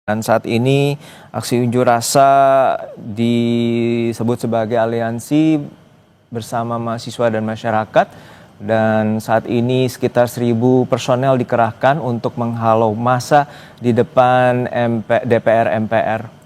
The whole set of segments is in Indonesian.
Dan saat ini aksi unjuk rasa disebut sebagai aliansi bersama mahasiswa dan masyarakat. Dan saat ini sekitar 1.000 personel dikerahkan untuk menghalau massa di depan DPR MPR.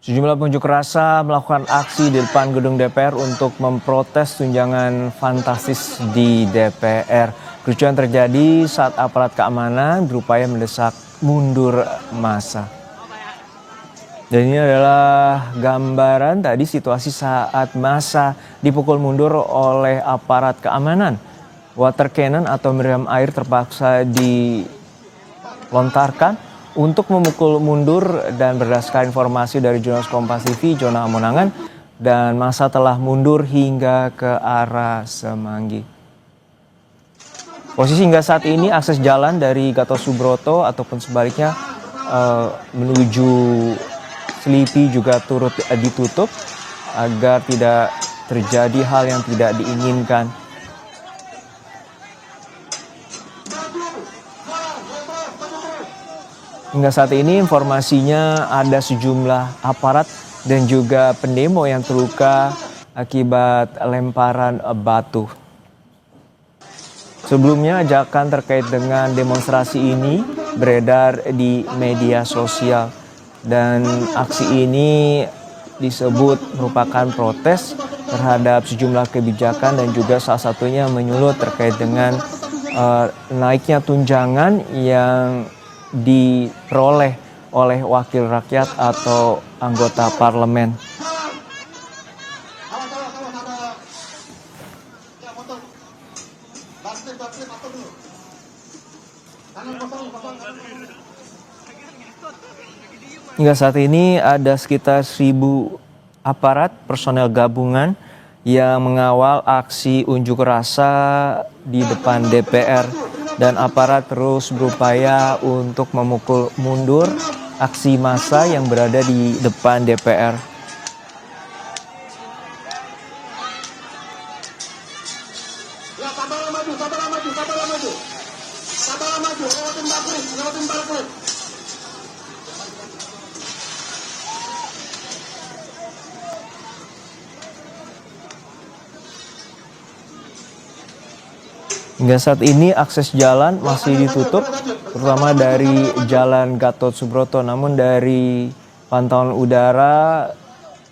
Sejumlah pengunjuk rasa melakukan aksi di depan gedung DPR untuk memprotes tunjangan fantastis di DPR. Kericuhan terjadi saat aparat keamanan berupaya mendesak mundur massa. Dan ini adalah gambaran tadi situasi saat massa dipukul mundur oleh aparat keamanan. Water cannon atau meriam air terpaksa dilontarkan untuk memukul mundur, dan berdasarkan informasi dari jurnalis Kompas TV, Jonah Hamonangan, dan massa telah mundur hingga ke arah Semanggi. Posisi hingga saat ini akses jalan dari Gatot Subroto ataupun sebaliknya menuju Selipi juga turut ditutup agar tidak terjadi hal yang tidak diinginkan. Hingga saat ini informasinya ada sejumlah aparat dan juga pendemo yang terluka akibat lemparan batu. Sebelumnya ajakan terkait dengan demonstrasi ini beredar di media sosial, dan aksi ini disebut merupakan protes terhadap sejumlah kebijakan dan juga salah satunya menyulut terkait dengan naiknya tunjangan yang diperoleh oleh wakil rakyat atau anggota parlemen. Hingga saat ini ada sekitar 1.000 aparat personel gabungan yang mengawal aksi unjuk rasa di depan DPR. Dan aparat terus berupaya untuk memukul mundur aksi massa yang berada di depan DPR. Hingga saat ini akses jalan masih ditutup, terutama dari Jalan Gatot Subroto. Namun dari pantauan udara,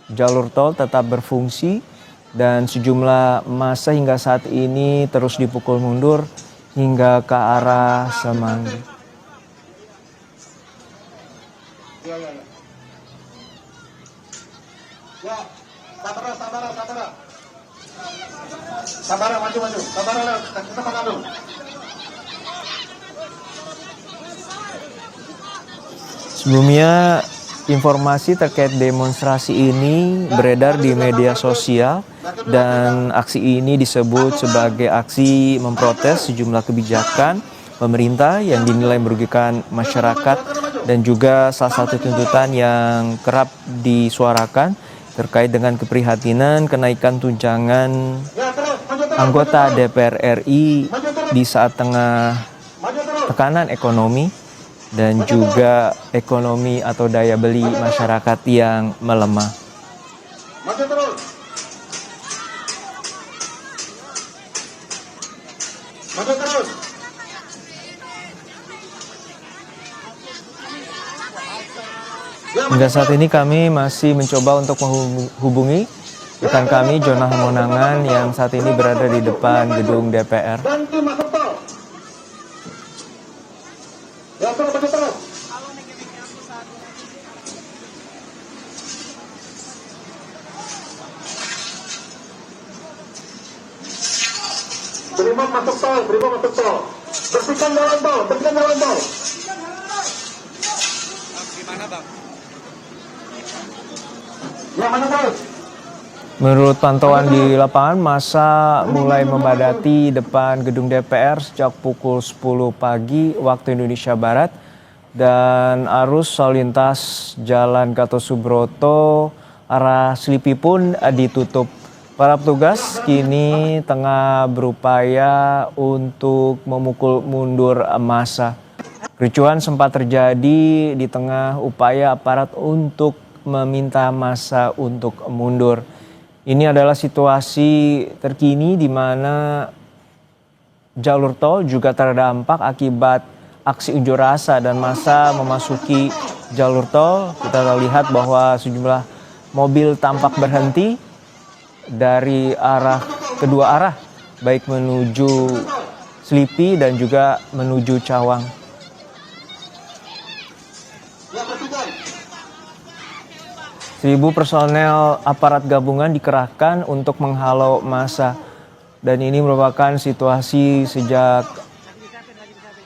jalur tol tetap berfungsi dan sejumlah massa hingga saat ini terus dipukul mundur hingga ke arah Semanggi. Sabar, maju. Sabar, kita makan dulu. Sebelumnya, informasi terkait demonstrasi ini beredar di media sosial, dan aksi ini disebut sebagai aksi memprotes sejumlah kebijakan pemerintah yang dinilai merugikan masyarakat, dan juga salah satu tuntutan yang kerap disuarakan terkait dengan keprihatinan kenaikan tunjangan anggota DPR RI di saat tengah tekanan ekonomi dan juga ekonomi atau daya beli masyarakat yang melemah. Hingga saat ini kami masih mencoba untuk menghubungi rekan kami Jonah Hamonangan yang saat ini berada di depan gedung DPR. Brimob masuk tol. Bersihkan jalan tol. Gimana, Bang? Yang mana, Bang? Menurut pantauan di lapangan, massa mulai membadati depan gedung DPR sejak pukul 10 pagi waktu Indonesia Barat, dan arus lalu lintas Jalan Gatot Subroto arah Selipi pun ditutup. Para petugas kini tengah berupaya untuk memukul mundur massa. Kericuhan sempat terjadi di tengah upaya aparat untuk meminta massa untuk mundur. Ini adalah situasi terkini di mana jalur tol juga terdampak akibat aksi unjuk rasa dan massa memasuki jalur tol. Kita lihat bahwa sejumlah mobil tampak berhenti dari kedua arah, baik menuju Selipi dan juga menuju Cawang. 1.000 personel aparat gabungan dikerahkan untuk menghalau massa. Dan ini merupakan situasi sejak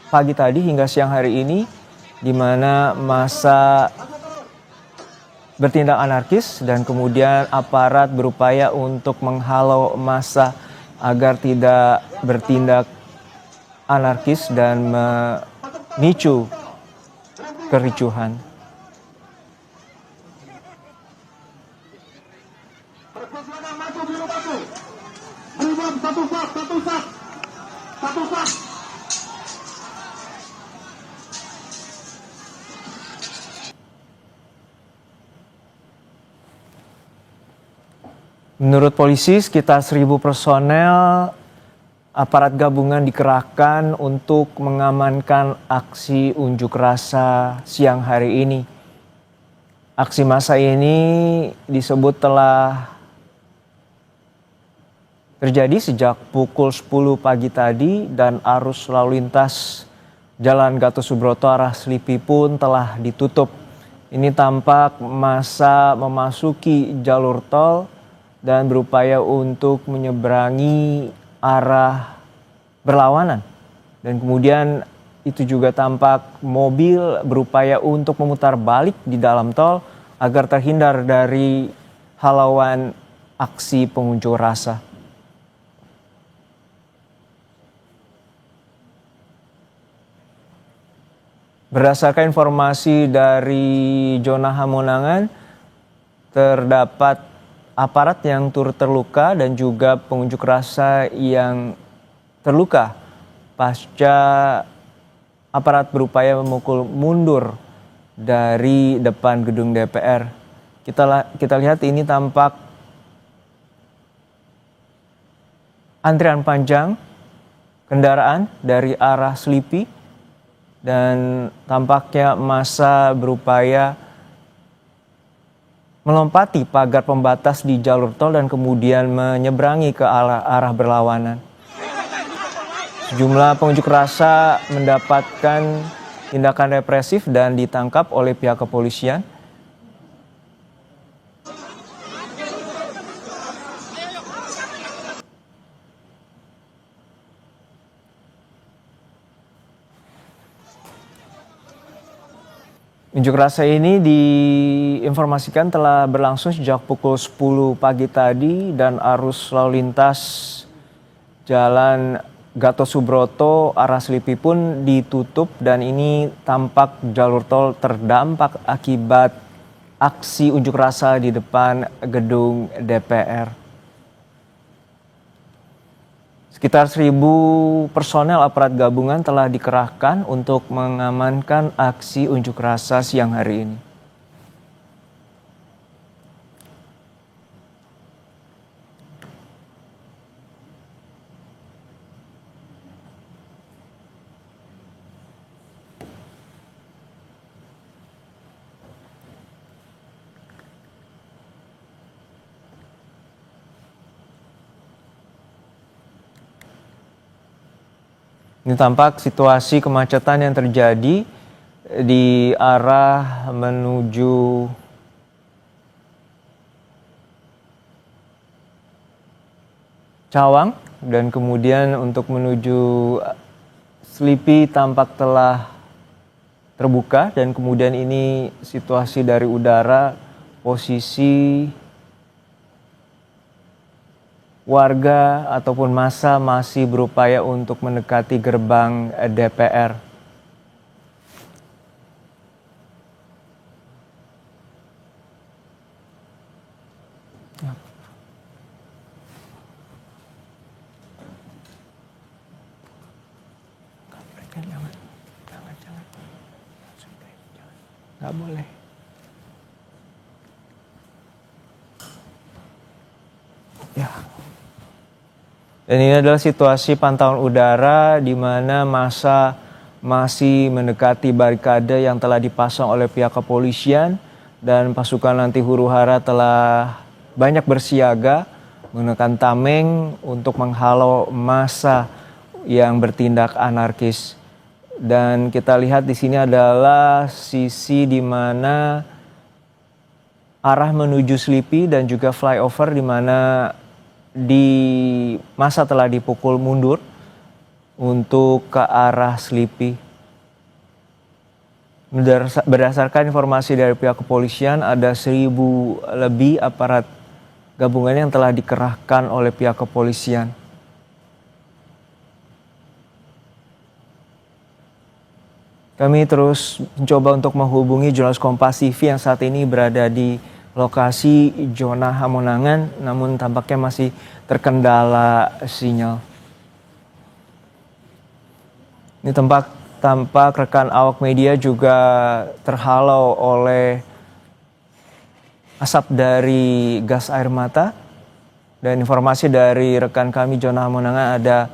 pagi tadi hingga siang hari ini, di mana massa bertindak anarkis dan kemudian aparat berupaya untuk menghalau massa agar tidak bertindak anarkis dan memicu kericuhan. Satu sak. Menurut polisi, sekitar 1.000 personel aparat gabungan dikerahkan untuk mengamankan aksi unjuk rasa siang hari ini. Aksi massa ini disebut telah terjadi sejak pukul 10 pagi tadi dan arus lalu lintas Jalan Gatot Subroto arah Selipi pun telah ditutup. Ini tampak massa memasuki jalur tol dan berupaya untuk menyeberangi arah berlawanan. Dan kemudian itu juga tampak mobil berupaya untuk memutar balik di dalam tol agar terhindar dari halauan aksi pengunjuk rasa. Berdasarkan informasi dari zona Hamonangan, terdapat aparat yang turut terluka dan juga pengunjuk rasa yang terluka pasca aparat berupaya memukul mundur dari depan gedung DPR. Kita lihat ini tampak antrian panjang kendaraan dari arah Selipi dan tampaknya massa berupaya melompati pagar pembatas di jalur tol dan kemudian menyeberangi ke arah berlawanan. Sejumlah pengunjuk rasa mendapatkan tindakan represif dan ditangkap oleh pihak kepolisian. Unjuk rasa ini diinformasikan telah berlangsung sejak pukul 10 pagi tadi dan arus lalu lintas Jalan Gatot Subroto arah Selipi pun ditutup dan ini tampak jalur tol terdampak akibat aksi unjuk rasa di depan gedung DPR. Sekitar 1.000 personel aparat gabungan telah dikerahkan untuk mengamankan aksi unjuk rasa siang hari ini. Ini tampak situasi kemacetan yang terjadi di arah menuju Cawang dan kemudian untuk menuju Selipi tampak telah terbuka dan kemudian ini situasi dari udara, posisi warga ataupun massa masih berupaya untuk mendekati gerbang DPR. Nggak boleh. Ya. Dan ini adalah situasi pantauan udara di mana massa masih mendekati barikade yang telah dipasang oleh pihak kepolisian dan pasukan anti huru-hara telah banyak bersiaga menggunakan tameng untuk menghalau massa yang bertindak anarkis. Dan kita lihat di sini adalah sisi di mana arah menuju Slipi dan juga flyover di mana massa telah dipukul mundur untuk ke arah Slipi. Berdasarkan informasi dari pihak kepolisian, ada 1.000 lebih aparat gabungan yang telah dikerahkan oleh pihak kepolisian. Kami terus mencoba untuk menghubungi jurnalis Kompas TV yang saat ini berada di lokasi zona Hamonangan, namun tampaknya masih terkendala sinyal. Ini tampak rekan awak media juga terhalau oleh asap dari gas air mata. Dan informasi dari rekan kami zona Hamonangan ada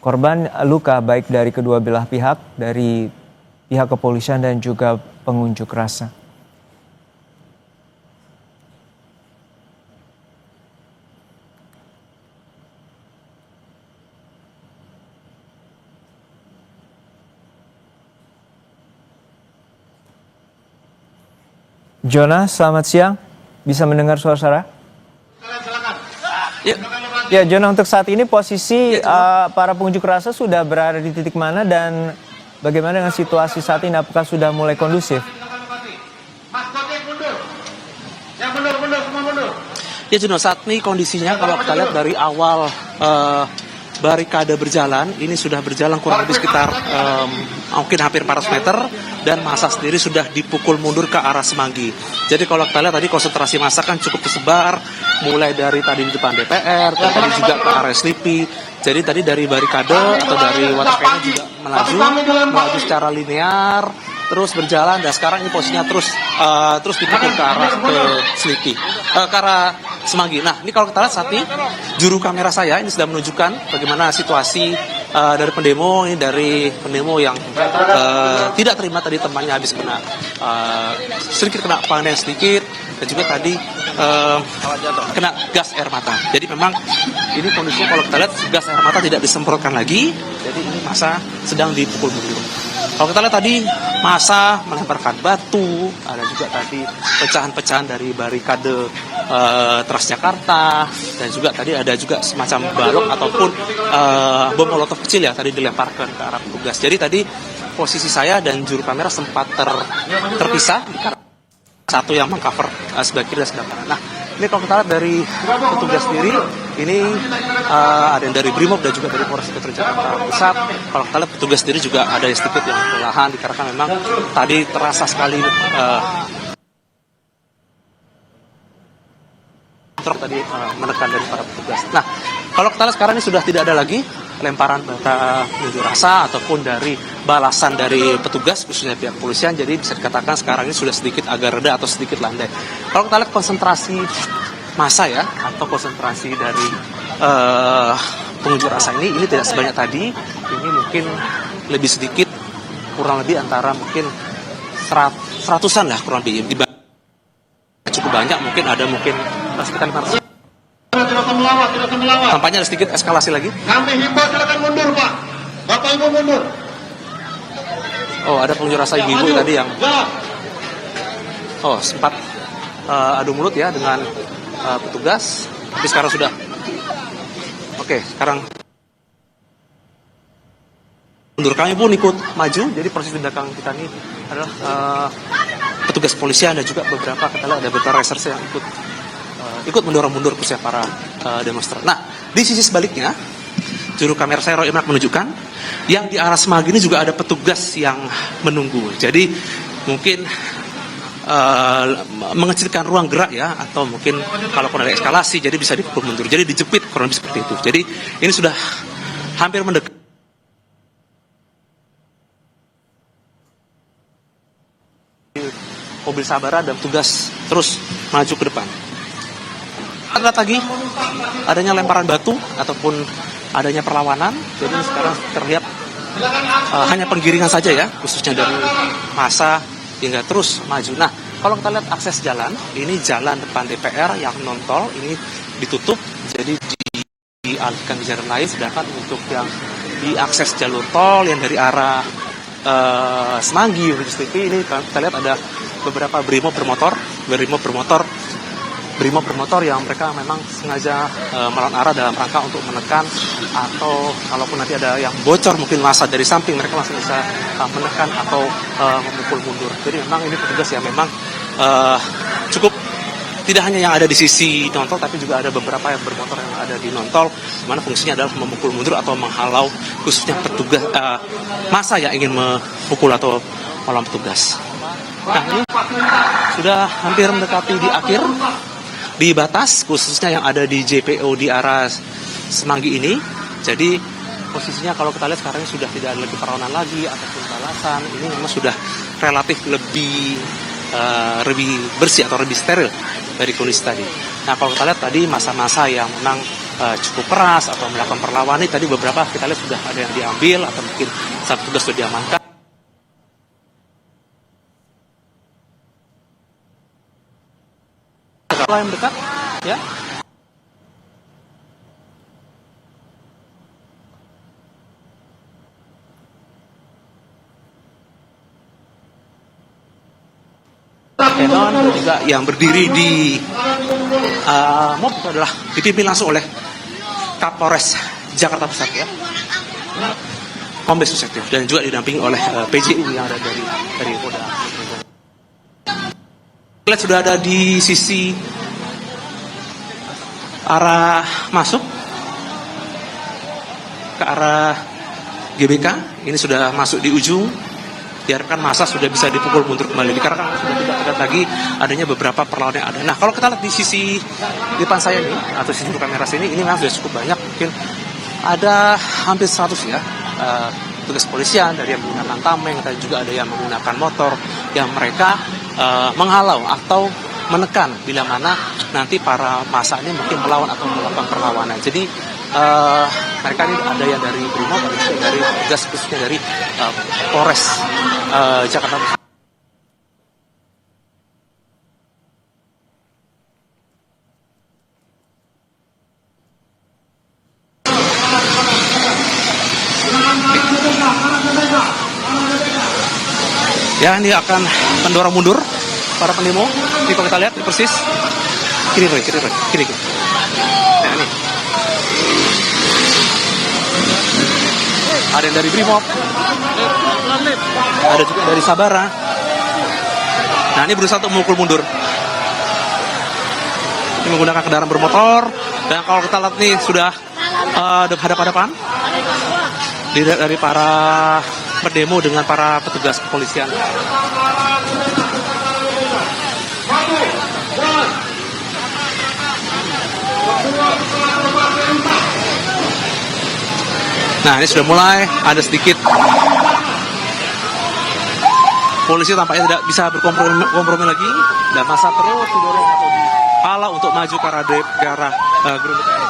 korban luka baik dari kedua belah pihak, dari pihak kepolisian dan juga pengunjuk rasa. Jonas, selamat siang. Bisa mendengar suara? Ya, Jonas, untuk saat ini posisi para pengunjuk rasa sudah berada di titik mana dan bagaimana dengan situasi saat ini? Apakah sudah mulai kondusif? Ya Juno, saat ini kondisinya kalau kita lihat dari awal barikade berjalan, ini sudah berjalan kurang lebih sekitar mungkin hampir 400 meter dan massa sendiri sudah dipukul mundur ke arah Semanggi. Jadi kalau kita lihat tadi konsentrasi massa kan cukup tersebar, mulai dari tadi di depan DPR, dan tadi juga ke arah Slipi. Jadi tadi dari barikade atau dari waterkainya juga melaju secara linear, terus berjalan dan sekarang ini posisinya terus dipukul ke arah ke Slipi, ke arah Semanggi. Nah, ini kalau kita lihat saat ini juru kamera saya ini sudah menunjukkan bagaimana situasi dari pendemo ini, dari pendemo yang tidak terima tadi temannya habis kena sedikit kena panen sedikit dan juga tadi kena gas air mata. Jadi memang ini kondisinya kalau kita lihat gas air mata tidak disemprotkan lagi. Jadi ini massa sedang dipukul mundur. Kalau kita lihat tadi massa melemparkan batu, ada juga tadi pecahan-pecahan dari barikade Transjakarta dan juga tadi ada juga semacam balok ataupun bom molotov kecil ya tadi dilemparkan ke arah petugas. Jadi tadi posisi saya dan juru kamera sempat terpisah karena satu yang mengcover sebelah kiri dan sebelah kanan. Nah, ini kalau kita lihat dari petugas sendiri, ini ada yang dari Brimob dan juga dari Polres Metro Jakarta Pusat. Kalau kita lihat petugas sendiri juga ada yang sedikit yang kelelahan dikarenakan memang tadi terasa sekali tadi menekan dari para petugas. Nah, kalau kita lihat sekarang ini sudah tidak ada lagi lemparan bata unjuk rasa ataupun dari balasan dari petugas khususnya pihak kepolisian. Jadi bisa dikatakan sekarang ini sudah sedikit agak reda atau sedikit landai. Kalau kita lihat konsentrasi massa ya atau konsentrasi dari pengunjuk rasa ini tidak sebanyak tadi. Ini mungkin lebih sedikit, kurang lebih antara mungkin seratusan lah kurang lebih. Cukup banyak, mungkin ada sekitar 500. Silakan melawat. Tampaknya ada sedikit eskalasi lagi. Kami himbau silakan mundur, Pak. Bapak Ibu mundur. Oh, ada pengunjuk rasa ibu-ibu tadi yang sempat adu mulut ya dengan petugas. Tapi sekarang sudah. Oke, sekarang mundur. Kami pun ikut maju. Jadi proses di belakang kita ini adalah petugas polisian dan juga beberapa ada beberapa reserse yang ikut mendorong mundur khususnya para demonstran. Nah, di sisi sebaliknya, juru kamera saya Roy Imrak menunjukkan yang di arah Semanggi ini juga ada petugas yang menunggu. Jadi mungkin mengecilkan ruang gerak ya, atau mungkin kalaupun ada eskalasi, jadi bisa dipukul mundur. Jadi dijepit kurang lebih seperti itu. Jadi ini sudah hampir mendekat. mobil Sabara dan tugas terus maju ke depan. Lihat lagi adanya lemparan batu ataupun adanya perlawanan. Jadi sekarang terlihat hanya penggiringan saja ya, khususnya dari massa hingga terus maju. Nah, kalau kita lihat akses jalan, ini jalan depan DPR yang non tol ini ditutup, jadi dialihkan ke jalan lain. Sedangkan untuk yang diakses jalur tol yang dari arah Semanggi menuju TV ini kita lihat ada beberapa brimob bermotor yang mereka memang sengaja melawan arah dalam rangka untuk menekan, atau kalaupun nanti ada yang bocor mungkin massa dari samping, mereka langsung bisa menekan atau memukul mundur. Jadi memang ini petugas yang memang cukup, tidak hanya yang ada di sisi non-tol, tapi juga ada beberapa yang bermotor yang ada di non-tol, di mana fungsinya adalah memukul mundur atau menghalau khususnya petugas massa yang ingin memukul atau melawan petugas. Nah, ini sudah hampir mendekati di akhir, di batas khususnya yang ada di JPO di arah Semanggi ini. Jadi posisinya kalau kita lihat sekarang sudah tidak ada lagi perlawanan lagi ataupun balasan. Ini memang sudah relatif lebih bersih atau lebih steril dari kondisi tadi. Nah, kalau kita lihat tadi masa-masa yang memang cukup keras atau melakukan perlawanan, tadi beberapa kita lihat sudah ada yang diambil atau mungkin satu tugas sudah diamankan. Yang dekat, ya. Kenon juga yang berdiri di MOB itu adalah dipimpin langsung oleh Kapolres Jakarta Pusat, ya, Kombes Susetio, dan juga didampingi oleh PJU yang ada dari Polda. Lihat sudah ada di sisi arah masuk ke arah GBK, ini sudah masuk di ujung. Diharapkan massa sudah bisa dipukul mundur kembali, dikarenakan sudah tidak terlihat lagi adanya beberapa perlawanan yang ada. Nah, kalau kita lihat di sisi depan saya ini, atau sisi kamera sini, ini memang sudah cukup banyak, mungkin ada hampir 100 ya, tugas kepolisian dari yang menggunakan tameng, dan juga ada yang menggunakan motor, yang mereka menghalau atau menekan bila mana nanti para massa ini mungkin melawan atau melakukan perlawanan. Jadi mereka ini ada yang dari Brimob, ada juga dari tugas khususnya dari Polres Jakarta Pusat. Ya, ini akan mendorong mundur para pendemo. Ini kalau kita lihat ini persis kiri. Nah, ini ada yang dari Brimob, ada juga dari Sabara. Nah, ini berusaha untuk memukul mundur. Ini menggunakan kendaraan bermotor, dan kalau kita lihat nih sudah hadap-hadapan dari para berdemo dengan para petugas kepolisian. Nah, ini sudah mulai ada sedikit polisi tampaknya tidak bisa berkompromi lagi, dan massa terus didorong atau dihalau untuk maju ke arah gedung DPR.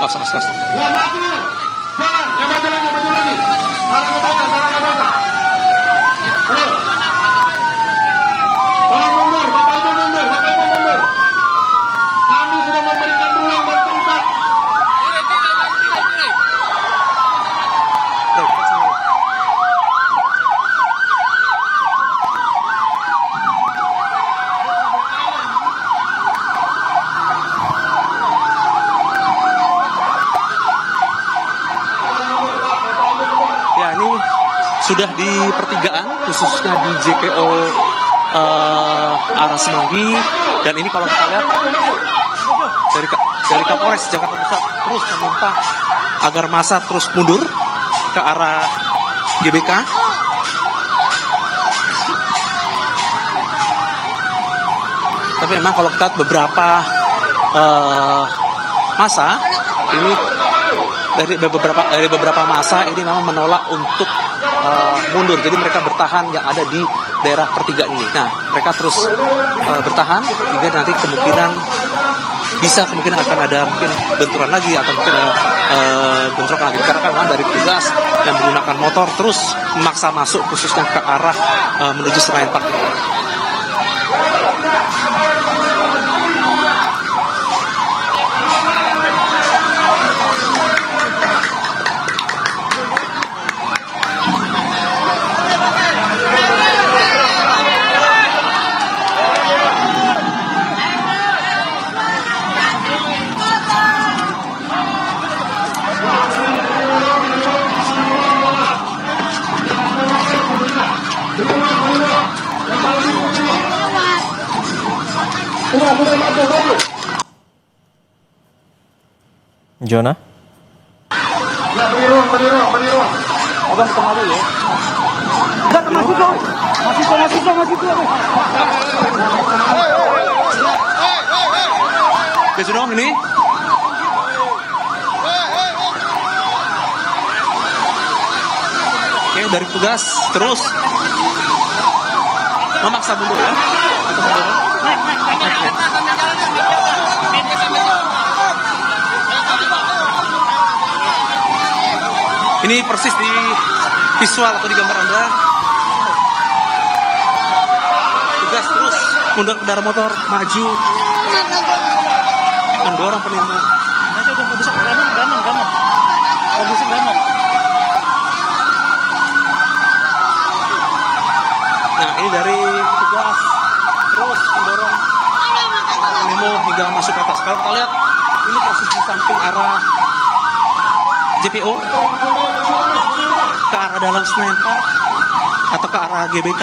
Kas. Sudah di pertigaan, khususnya di JPO arah Semanggi, dan ini kalau kita lihat dari Kapolres Jakarta Pusat terus meminta agar massa terus mundur ke arah GBK. Tapi memang kalau kita lihat beberapa massa ini dari beberapa masa ini memang menolak untuk mundur. Jadi mereka bertahan yang ada di daerah pertigaan ini. Nah, mereka terus bertahan hingga nanti kemungkinan akan ada mungkin benturan lagi atau mungkin bentrok lagi, karena kan memang dari petugas yang menggunakan motor terus memaksa masuk khususnya ke arah menuju Senayan Park. Jona? Ya, beri ruang. Abang kemana ya? Masih dong ini. Oke, dari tugas terus memaksa mundur ya. Ini persis di visual atau di gambar Anda. Tugas terus mundur kendaraan motor, maju, mendorong penemu. Nah, ini dari tugas terus mendorong penemu hingga masuk ke atas. Kalau kita lihat, ini persis di samping arah JPO ke arah dalam Senayan Park atau ke arah GBK.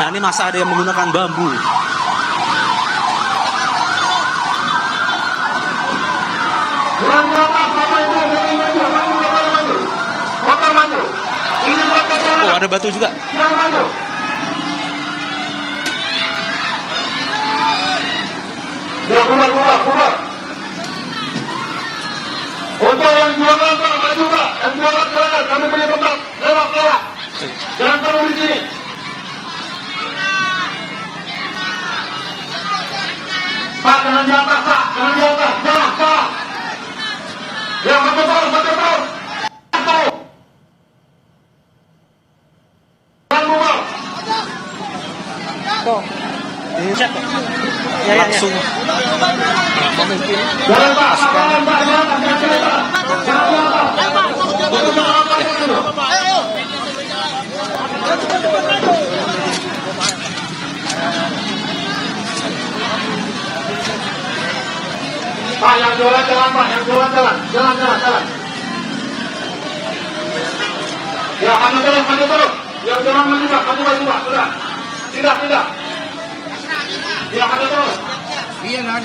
Nah, ini masa ada yang menggunakan bambu. Oh, ada batu juga. Ya, keluar. Untuk yang jualan maju Pak, yang jualan silakan, kami punya tempat, lewat. Jangan terlalu di sini. Pak, jangan di atas, Pak, salah. Ya, maju terus. Langsung memimpin Jalan Pak, pasukan. Pak, yang jualan jalan Pak, jalan. Ya, maju terus. Yang jalan maju Pak, sudah. Tidak. Ya, maju terus. Iya, Nan.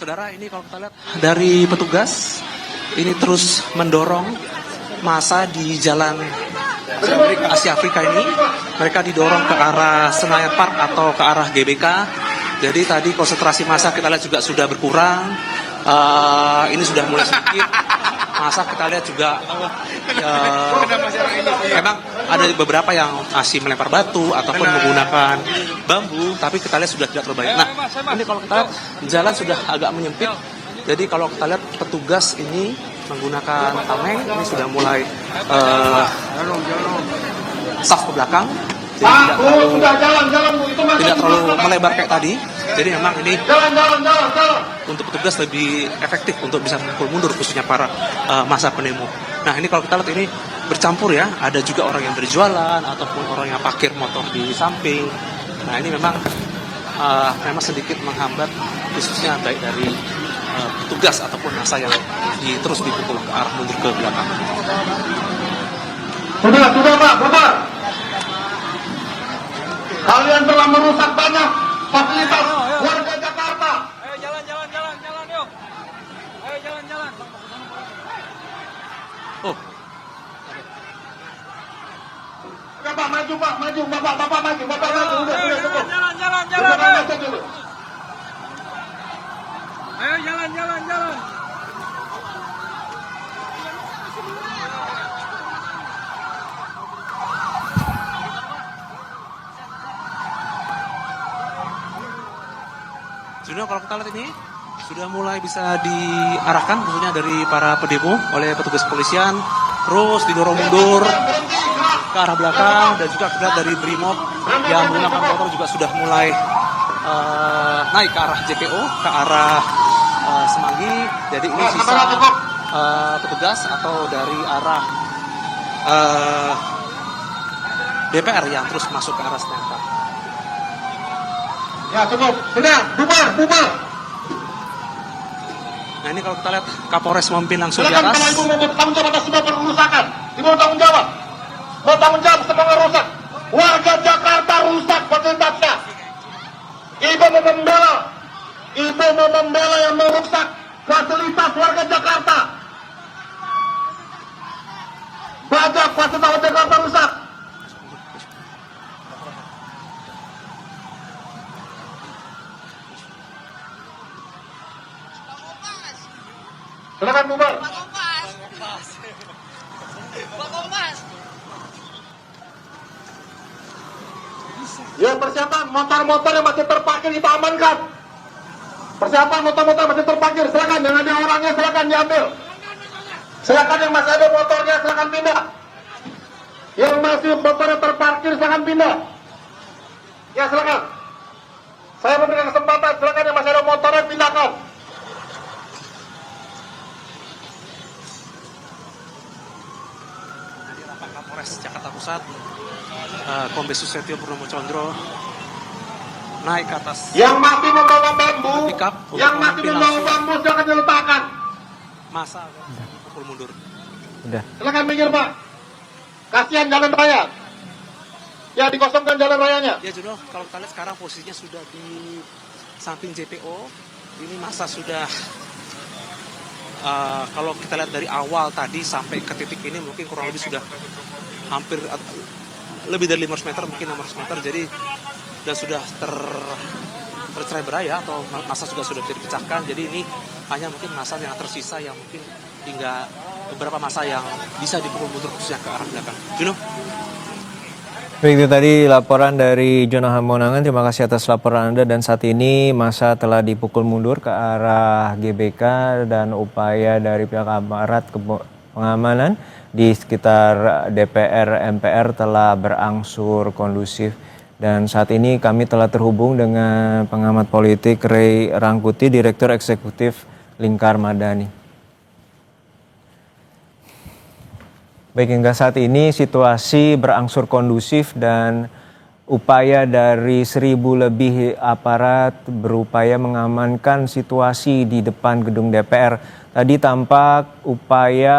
Saudara, ini kalau kita lihat dari petugas ini terus mendorong massa di jalan Asia Afrika ini. Mereka didorong ke arah Senayan Park atau ke arah GBK. Jadi tadi konsentrasi massa kita lihat juga sudah berkurang. Ini sudah mulai sedikit. Masa kita lihat juga memang ada beberapa yang masih melempar batu ataupun menggunakan bambu, tapi kita lihat sudah tidak terlalu banyak. Nah, ini kalau kita lihat jalan sudah agak menyempit. Jadi kalau kita lihat petugas ini menggunakan tameng, ini sudah mulai saf ke belakang. Jadi tidak terlalu melebar kayak tadi. Jadi memang ini untuk petugas lebih efektif untuk bisa memukul mundur khususnya para massa penemu. Nah, ini kalau kita lihat ini bercampur ya, ada juga orang yang berjualan ataupun orang yang parkir motor di samping. Nah, ini memang sedikit menghambat khususnya baik dari petugas ataupun massa yang terus dipukul ke arah mundur ke belakang. Sudah Pak, bubar. Kalian telah merusak banyak fasilitas warga Jakarta. Ayo jalan yuk. Ayo jalan. Oh, maju, bapak maju, udah cukup. Jalan, jalan, Udah jalan. maju dulu. Ayo jalan, jalan, jalan. Sudah kalau kita lihat ini sudah mulai bisa diarahkan tentunya dari para pendemo oleh petugas kepolisian, terus didorong mundur ke arah belakang dan juga kita lihat dari Brimob yang menggunakan motor juga sudah mulai naik ke arah JPO, ke arah Semanggi. Jadi ini sisa petugas atau dari arah DPR yang terus masuk ke arah Senayan. Ya cukup, sudah, bubar. Nah ini kalau kita lihat Kapolres memimpin langsung di Silakan atas. kalau ibu mau bertanggung jawab atas semua perusakan. Ibu mau tanggung jawab. Mau tanggung jawab semua rusak. Warga Jakarta rusak fasilitasnya. Ibu mau membela yang merusak fasilitas warga Jakarta. Banyak fasilitas warga Jakarta rusak. Silakan bubar. Ya persiapan motor-motor yang masih terparkir kita amankan. Persiapan motor-motor masih terparkir, silakan yang ada orangnya silakan diambil. Silakan yang masih ada motornya silakan pindah. Yang masih motornya terparkir silakan pindah. Ya silakan. Saya memberikan kesempatan silakan yang masih ada motornya pindahkan. Kapolres Jakarta Pusat, Kombes Susetio Purnomo Condro naik ke atas Yang masih membawa bambu, Pickup untuk yang masih memimpin membawa langsung. bambu silakan diletakkan. masa pukul mundur. Udah. Silakan minggir Pak. Kasihan jalan raya. Ya dikosongkan jalan rayanya. Ya Juno, kalau kita lihat sekarang posisinya sudah di samping JPO. Ini masa sudah kalau kita lihat dari awal tadi sampai ke titik ini mungkin kurang lebih sudah hampir lebih dari 500 meter, mungkin 600 meter. Jadi dan sudah tercerai berai ya, atau masa juga sudah bisa dipecahkan. Jadi ini hanya mungkin masa yang tersisa yang mungkin hingga beberapa masa yang bisa dipukul mundur khususnya ke arah belakang. Juno. Baik, itu tadi laporan dari Jono Hamonangan. Terima kasih atas laporan Anda. Dan saat ini masa telah dipukul mundur ke arah GBK dan upaya dari pihak aparat pengamanan di sekitar DPR MPR telah berangsur kondusif. Dan saat ini kami telah terhubung dengan pengamat politik Ray Rangkuti, Direktur Eksekutif Lingkar Madani. Baik, hingga saat ini situasi berangsur kondusif dan upaya dari 1.000 lebih aparat berupaya mengamankan situasi di depan gedung DPR. Tadi tampak upaya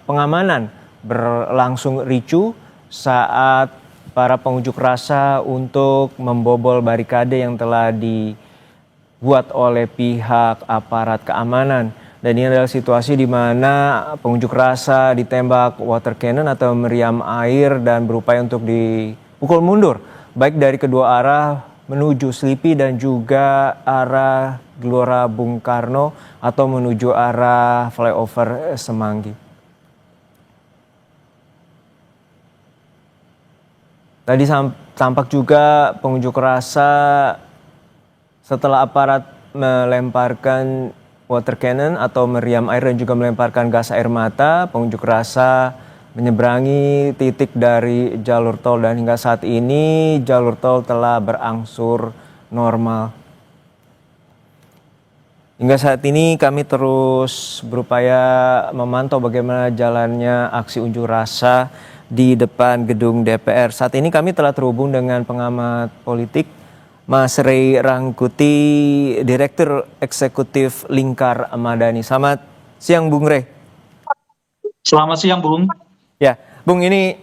pengamanan berlangsung ricuh saat para pengunjuk rasa untuk membobol barikade yang telah dibuat oleh pihak aparat keamanan. Dan ini adalah situasi di mana pengunjuk rasa ditembak water cannon atau meriam air dan berupaya untuk dipukul mundur. Baik dari kedua arah menuju Slipi dan juga arah Gelora Bung Karno atau menuju arah flyover Semanggi. Tadi tampak juga pengunjuk rasa setelah aparat melemparkan water cannon atau meriam air dan juga melemparkan gas air mata, pengunjuk rasa menyeberangi titik dari jalur tol dan hingga saat ini jalur tol telah berangsur normal. Hingga saat ini kami terus berupaya memantau bagaimana jalannya aksi unjuk rasa di depan gedung DPR. Saat ini kami telah terhubung dengan pengamat politik Mas Ray Rangkuti, Direktur Eksekutif Lingkar Madani. Selamat siang Bung Ray. Selamat siang Bung. Ya, Bung, ini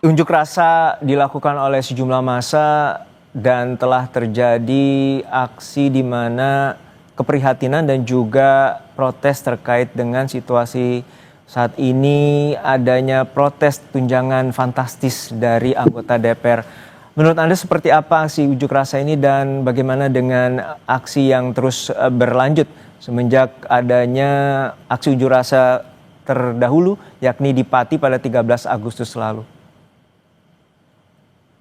unjuk rasa dilakukan oleh sejumlah massa dan telah terjadi aksi di mana keprihatinan dan juga protes terkait dengan situasi saat ini adanya protes tunjangan fantastis dari anggota DPR. Menurut Anda seperti apa aksi unjuk rasa ini dan bagaimana dengan aksi yang terus berlanjut semenjak adanya aksi unjuk rasa terdahulu yakni di Pati pada 13 Agustus lalu?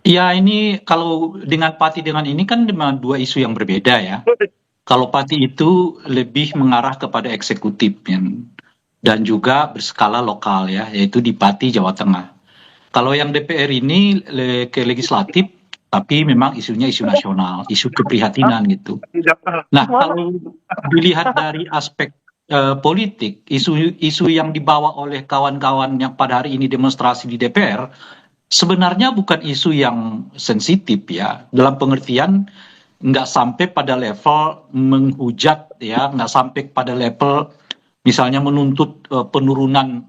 Ya, ini kalau dengan Pati dengan ini kan memang dua isu yang berbeda ya. Kalau Pati itu lebih mengarah kepada eksekutif dan juga berskala lokal ya, yaitu di Pati, Jawa Tengah. Kalau yang DPR ini ke legislatif, tapi memang isunya isu nasional, isu keprihatinan gitu. Nah, kalau dilihat dari aspek politik, isu yang dibawa oleh kawan-kawan yang pada hari ini demonstrasi di DPR, sebenarnya bukan isu yang sensitif ya, dalam pengertian nggak sampai pada level menghujat ya, nggak sampai pada level misalnya menuntut penurunan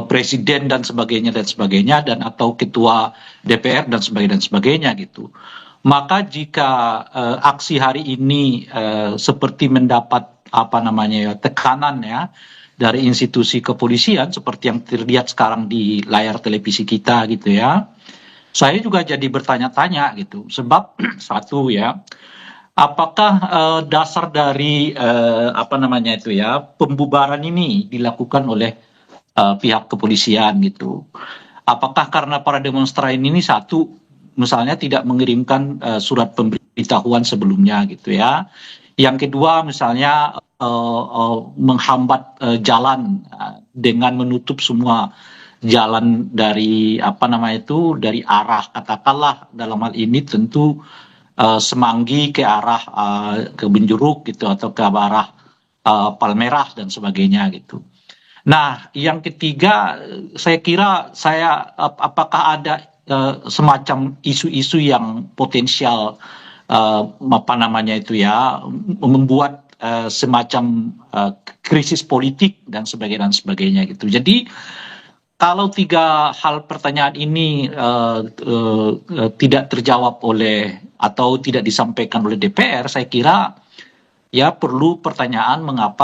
presiden dan sebagainya dan atau ketua DPR dan sebagainya gitu. Maka jika aksi hari ini seperti mendapat tekanan ya dari institusi kepolisian seperti yang terlihat sekarang di layar televisi kita gitu ya, saya juga jadi bertanya-tanya gitu. Sebab satu ya, apakah dasar dari pembubaran ini dilakukan oleh pihak kepolisian gitu? Apakah karena para demonstran ini satu misalnya tidak mengirimkan surat pemberitahuan sebelumnya gitu ya? Yang kedua misalnya menghambat jalan dengan menutup semua jalan dari dari arah katakanlah dalam hal ini tentu Semanggi ke arah ke Benjeruk gitu atau ke arah Palmerah dan sebagainya gitu. Nah, yang ketiga saya kira apakah ada semacam isu-isu yang potensial membuat semacam krisis politik dan sebagainya gitu. Jadi kalau tiga hal pertanyaan ini tidak terjawab oleh atau tidak disampaikan oleh DPR, saya kira ya perlu pertanyaan mengapa